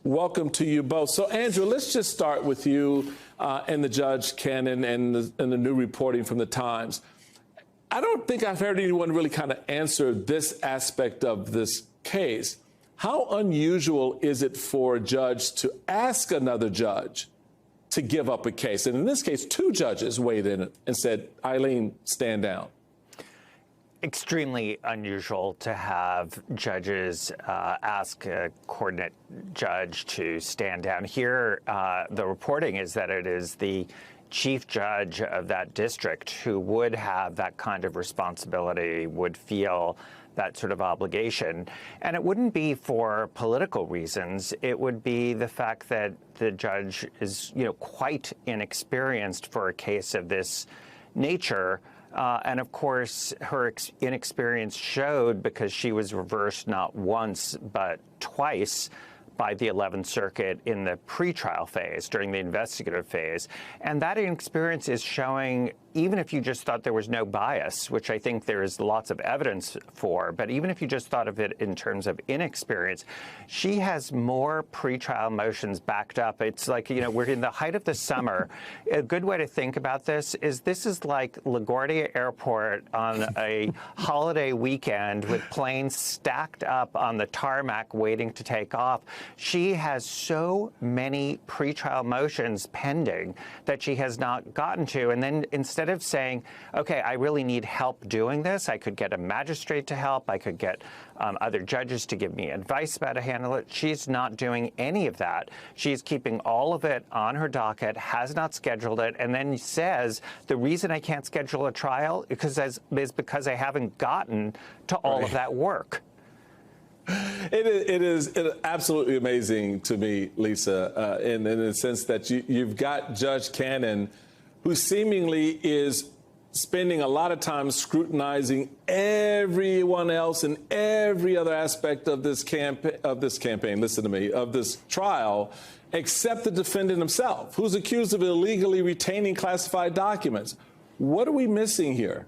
Welcome to you both. So, Andrew, let's just start with you and the Judge Cannon and the new reporting from the Times. I don't think I've heard anyone really kind of answer this aspect of this case. How unusual is it for a judge to ask another judge to give up a case? And in this case, two judges weighed in and said, Eileen, stand down. Extremely unusual to have judges ask a coordinate judge to stand down. Here, the reporting is that it is the chief judge of that district who would have that kind of responsibility, would feel that sort of obligation. And it wouldn't be for political reasons. It would be the fact that the judge is, quite inexperienced for a case of this nature. And of course, her inexperience showed because she was reversed not once, but twice by the 11th Circuit in the pretrial phase, during the investigative phase. And that inexperience is showing, even if you just thought there was no bias, which I think there is lots of evidence for, but even if you just thought of it in terms of inexperience, she has more pretrial motions backed up. It's like, we're in the height of the summer. A good way to think about this is like LaGuardia Airport on a holiday weekend with planes stacked up on the tarmac waiting to take off. She has so many pretrial motions pending that she has not gotten to. And then instead of saying, okay, I really need help doing this, I could get a magistrate to help, I could get other judges to give me advice about how to handle it, she's not doing any of that. She's keeping all of it on her docket, has not scheduled it, and then says, the reason I can't schedule a trial is because I haven't gotten to all of that work. It is absolutely amazing to me, Lisa, in the sense that you've got Judge Cannon, who seemingly is spending a lot of time scrutinizing everyone else and every other aspect of this campaign, listen to me, of this trial, except the defendant himself, who's accused of illegally retaining classified documents. What are we missing here?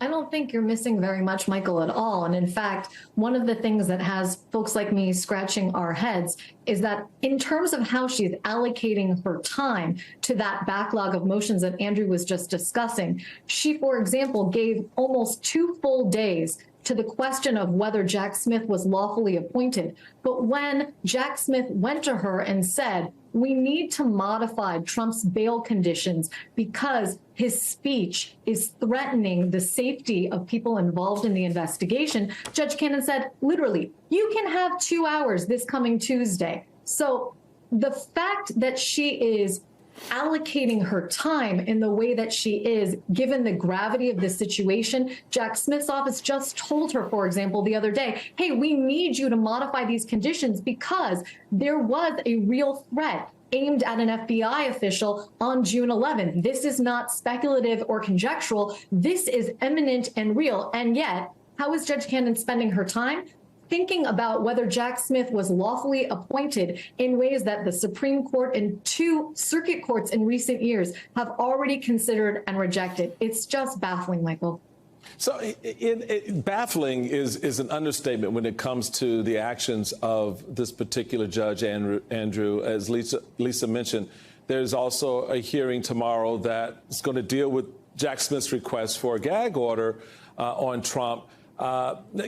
I don't think you're missing very much, Michael, at all. And in fact, one of the things that has folks like me scratching our heads is that in terms of how she's allocating her time to that backlog of motions that Andrew was just discussing, she, for example, gave almost 2 full days to the question of whether Jack Smith was lawfully appointed. But when Jack Smith went to her and said, we need to modify Trump's bail conditions because his speech is threatening the safety of people involved in the investigation, Judge Cannon said, literally, you can have 2 hours this coming Tuesday. So the fact that she is allocating her time in the way that she is, given the gravity of the situation, Jack Smith's office just told her, for example, the other day, hey, we need you to modify these conditions because there was a real threat aimed at an FBI official on June 11th. This is not speculative or conjectural. This is imminent and real. And yet, how is Judge Cannon spending her time? Thinking about whether Jack Smith was lawfully appointed in ways that the Supreme Court and 2 circuit courts in recent years have already considered and rejected. It's just baffling, Michael. So baffling is an understatement when it comes to the actions of this particular judge, Andrew. As Lisa mentioned, there's also a hearing tomorrow that's going to deal with Jack Smith's request for a gag order on Trump.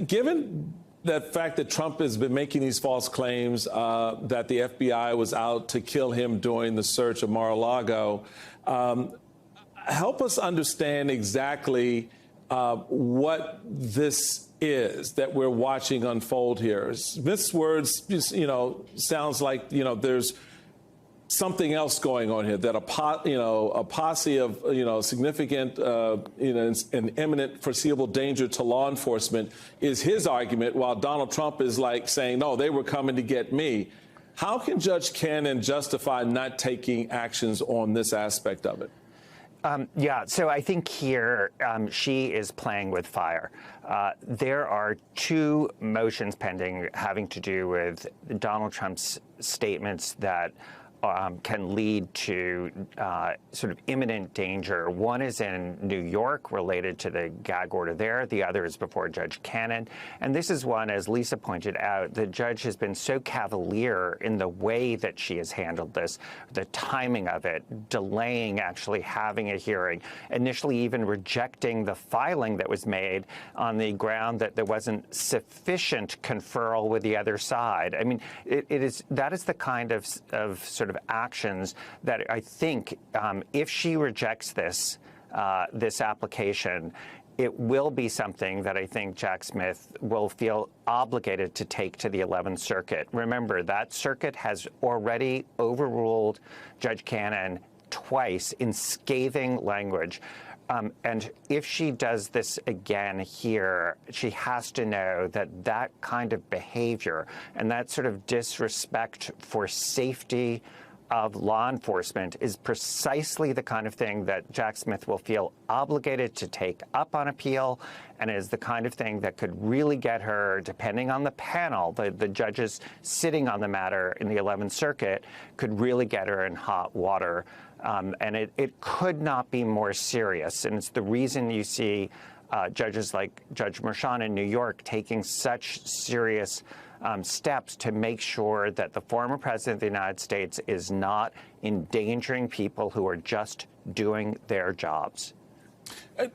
Given the fact that Trump has been making these false claims that the FBI was out to kill him during the search of Mar-a-Lago, help us understand exactly what this is that we're watching unfold here. Smith's words, sounds like, there's something else going on here, that a posse of, significant, an imminent foreseeable danger to law enforcement is his argument, while Donald Trump is like saying, no, they were coming to get me. How can Judge Cannon justify not taking actions on this aspect of it? So I think here she is playing with fire. There are 2 motions pending having to do with Donald Trump's statements that can lead to sort of imminent danger. One is in New York related to the gag order there. The other is before Judge Cannon. And this is one, as Lisa pointed out, the judge has been so cavalier in the way that she has handled this, the timing of it, delaying actually having a hearing, initially even rejecting the filing that was made on the ground that there wasn't sufficient conferral with the other side. I mean, that is the kind of sort of actions that I think if she rejects this application, it will be something that I think Jack Smith will feel obligated to take to the 11th Circuit. Remember, that circuit has already overruled Judge Cannon twice in scathing language. And if she does this again here, she has to know that that kind of behavior and that sort of disrespect for safety of law enforcement is precisely the kind of thing that Jack Smith will feel obligated to take up on appeal, and is the kind of thing that could really get her, depending on the panel, the judges sitting on the matter in the 11th Circuit, could really get her in hot water. And it could not be more serious. And it's the reason you see judges like Judge Merchan in New York taking such serious steps to make sure that the former president of the United States is not endangering people who are just doing their jobs.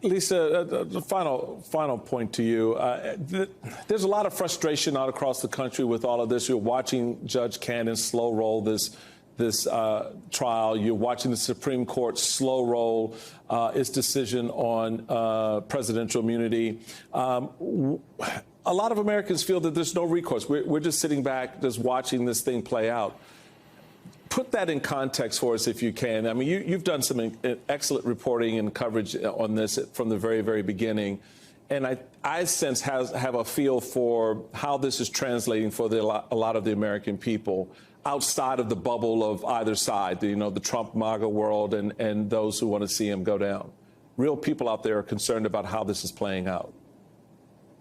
Lisa, the final point to you. There's a lot of frustration out across the country with all of this. You're watching Judge Cannon slow roll this trial. You're watching the Supreme Court slow roll its decision on presidential immunity. A lot of Americans feel that there's no recourse. We're just sitting back, just watching this thing play out. Put that in context for us, if you can. I mean, you've done some excellent reporting and coverage on this from the very, very beginning. And I sense have a feel for how this is translating for a lot of the American people outside of the bubble of either side, the Trump MAGA world and those who want to see him go down. Real people out there are concerned about how this is playing out.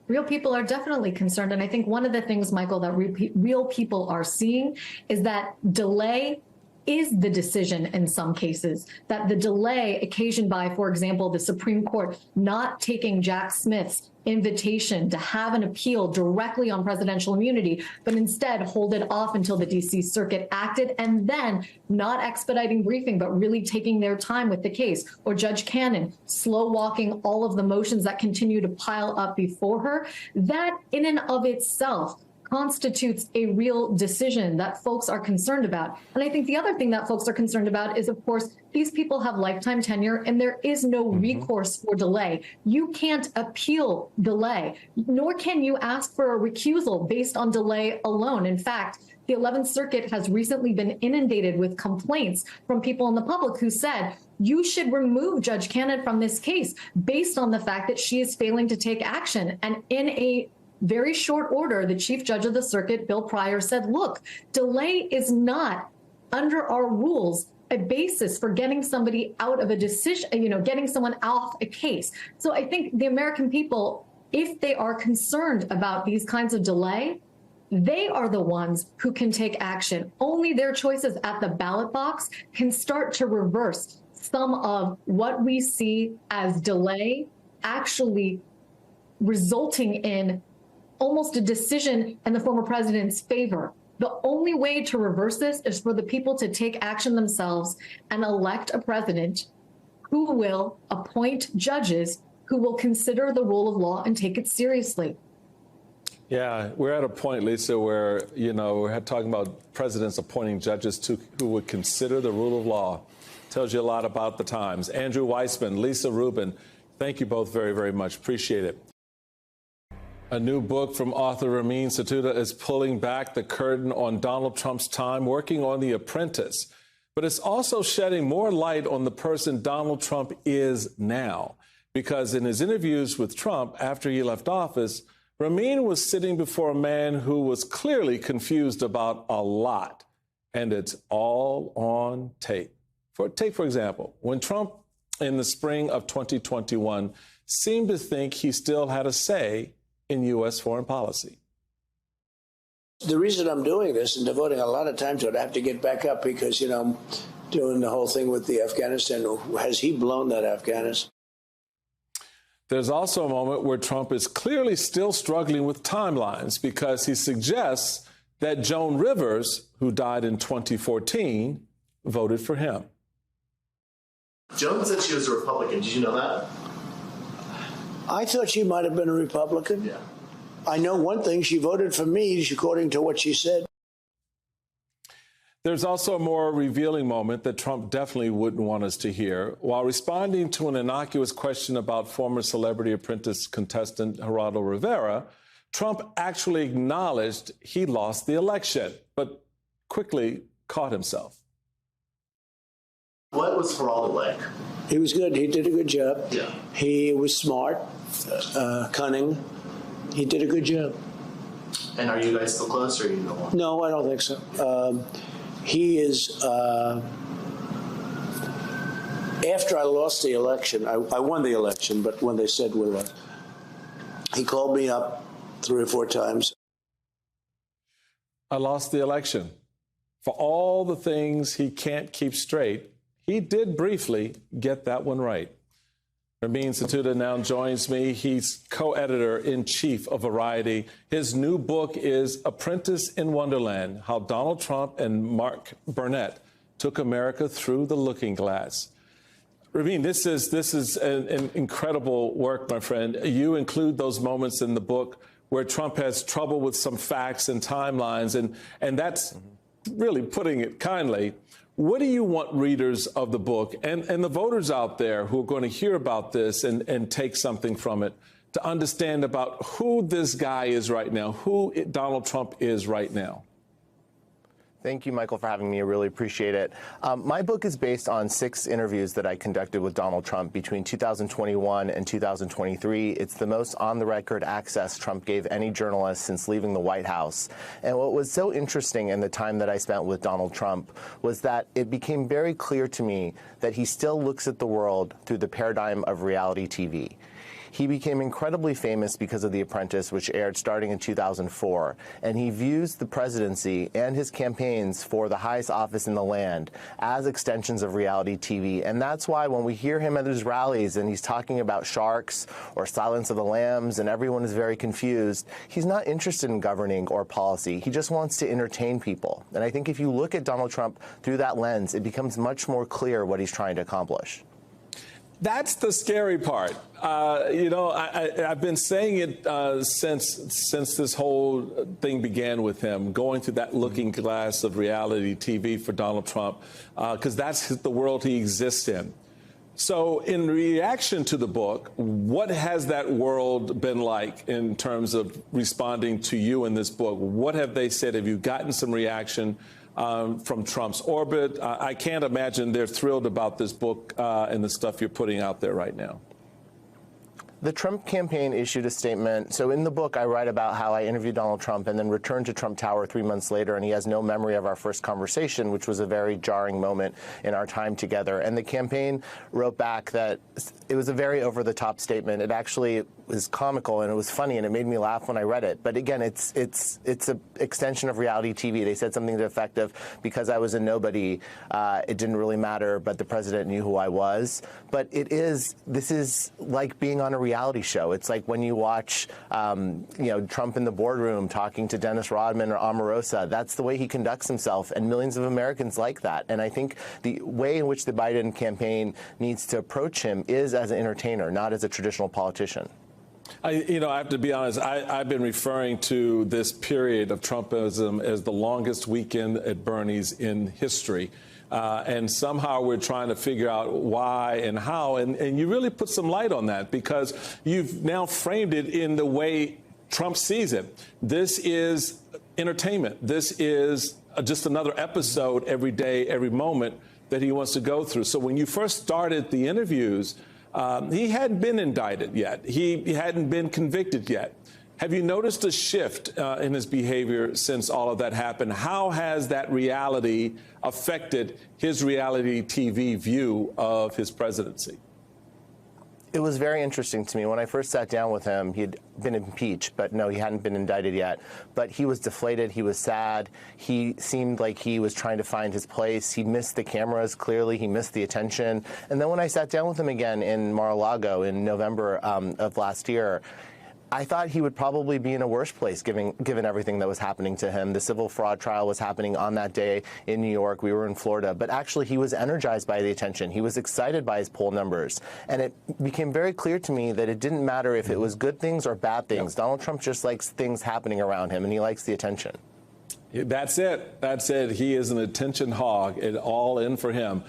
Real people are definitely concerned. And I think one of the things, Michael, that real people are seeing is that delay is the decision in some cases, that the delay occasioned by, for example, the Supreme Court not taking Jack Smith's invitation to have an appeal directly on presidential immunity, but instead hold it off until the D.C. Circuit acted, and then not expediting briefing, but really taking their time with the case, or Judge Cannon slow walking all of the motions that continue to pile up before her. That in and of itself constitutes a real decision that folks are concerned about. And I think the other thing that folks are concerned about is, of course, these people have lifetime tenure and there is no recourse for delay. You can't appeal delay, nor can you ask for a recusal based on delay alone. In fact, the 11th Circuit has recently been inundated with complaints from people in the public who said, you should remove Judge Cannon from this case based on the fact that she is failing to take action. And in a very short order, the Chief Judge of the Circuit, Bill Pryor, said, look, delay is not, under our rules, a basis for getting somebody out of a decision, getting someone off a case. So I think the American people, if they are concerned about these kinds of delay, they are the ones who can take action. Only their choices at the ballot box can start to reverse some of what we see as delay actually resulting in almost a decision in the former president's favor. The only way to reverse this is for the people to take action themselves and elect a president who will appoint judges who will consider the rule of law and take it seriously. Yeah, we're at a point, Lisa, where, we're talking about presidents appointing judges who would consider the rule of law. Tells you a lot about the times. Andrew Weissmann, Lisa Rubin, thank you both very, very much. Appreciate it. A new book from author Ramin Satuda is pulling back the curtain on Donald Trump's time working on The Apprentice. But it's also shedding more light on the person Donald Trump is now. Because in his interviews with Trump after he left office, Ramin was sitting before a man who was clearly confused about a lot. And it's all on tape. Take, for example, when Trump in the spring of 2021 seemed to think he still had a say in U.S. foreign policy. The reason I'm doing this and devoting a lot of time to it, I have to get back up because, I'm doing the whole thing with the Afghanistan. Has he blown that Afghanistan? There's also a moment where Trump is clearly still struggling with timelines because he suggests that Joan Rivers, who died in 2014, voted for him. Joan said she was a Republican. Did you know that? I thought she might have been a Republican. Yeah. I know one thing, she voted for me, according to what she said. There's also a more revealing moment that Trump definitely wouldn't want us to hear. While responding to an innocuous question about former Celebrity Apprentice contestant Geraldo Rivera, Trump actually acknowledged he lost the election, but quickly caught himself. What was Geraldo like? He was good. He did a good job. Yeah. He was smart, cunning. He did a good job. And are you guys still close, or are you no more? No, I don't think so. He is, after I lost the election, I won the election, but when they said we lost, he called me up 3 or 4 times. I lost the election. For all the things he can't keep straight, he did briefly get that one right. Ramin Satuda now joins me. He's co-editor-in-chief of Variety. His new book is Apprentice in Wonderland, How Donald Trump and Mark Burnett Took America Through the Looking Glass. Ramin, this is an incredible work, my friend. You include those moments in the book where Trump has trouble with some facts and timelines, and that's really putting it kindly. What do you want readers of the book and the voters out there who are going to hear about this and take something from it to understand about who this guy is right now, who Donald Trump is right now? Thank you, Michael, for having me. I really appreciate it. My book is based on 6 interviews that I conducted with Donald Trump between 2021 and 2023. It's the most on-the-record access Trump gave any journalist since leaving the White House. And what was so interesting in the time that I spent with Donald Trump was that it became very clear to me that he still looks at the world through the paradigm of reality TV. He became incredibly famous because of The Apprentice, which aired starting in 2004, and he views the presidency and his campaigns for the highest office in the land as extensions of reality TV. And that's why when we hear him at his rallies and he's talking about sharks or Silence of the Lambs and everyone is very confused, he's not interested in governing or policy. He just wants to entertain people. And I think if you look at Donald Trump through that lens, it becomes much more clear what he's trying to accomplish. That's the scary part. I've been saying it since this whole thing began with him, going through that looking glass of reality TV for Donald Trump, because that's the world he exists in. So in reaction to the book, what has that world been like in terms of responding to you in this book? What have they said? Have you gotten some reaction from Trump's orbit? I can't imagine they're thrilled about this book and the stuff you're putting out there right now. The Trump campaign issued a statement. So in the book, I write about how I interviewed Donald Trump and then returned to Trump Tower 3 months later, and he has no memory of our first conversation, which was a very jarring moment in our time together. And the campaign wrote back that it was a very over-the-top statement. It actually was comical and it was funny and it made me laugh when I read it. But again, it's an extension of reality TV. They said something to the effect of, because I was a nobody, it didn't really matter, but the president knew who I was. But this is like being on a reality show. It's like when you watch, Trump in the boardroom talking to Dennis Rodman or Omarosa. That's the way he conducts himself, and millions of Americans like that. And I think the way in which the Biden campaign needs to approach him is as an entertainer, not as a traditional politician. I have to be honest, I've been referring to this period of Trumpism as the longest weekend at Bernie's in history. And somehow we're trying to figure out why and how. And you really put some light on that because you've now framed it in the way Trump sees it. This is entertainment. This is just another episode every day, every moment that he wants to go through. So when you first started the interviews, he hadn't been indicted yet. He hadn't been convicted yet. Have you noticed a shift in his behavior since all of that happened? How has that reality affected his reality TV view of his presidency? It was very interesting to me. When I first sat down with him, he'd been impeached, but no, he hadn't been indicted yet. But he was deflated. He was sad. He seemed like he was trying to find his place. He missed the cameras, clearly. He missed the attention. And then when I sat down with him again in Mar-a-Lago in November of last year, I thought he would probably be in a worse place given everything that was happening to him. The civil fraud trial was happening on that day in New York. We were in Florida. But actually, he was energized by the attention. He was excited by his poll numbers. And it became very clear to me that it didn't matter if it was good things or bad things. Donald Trump just likes things happening around him, and he likes the attention. That's it. That's it. He is an attention hog. It all in for him.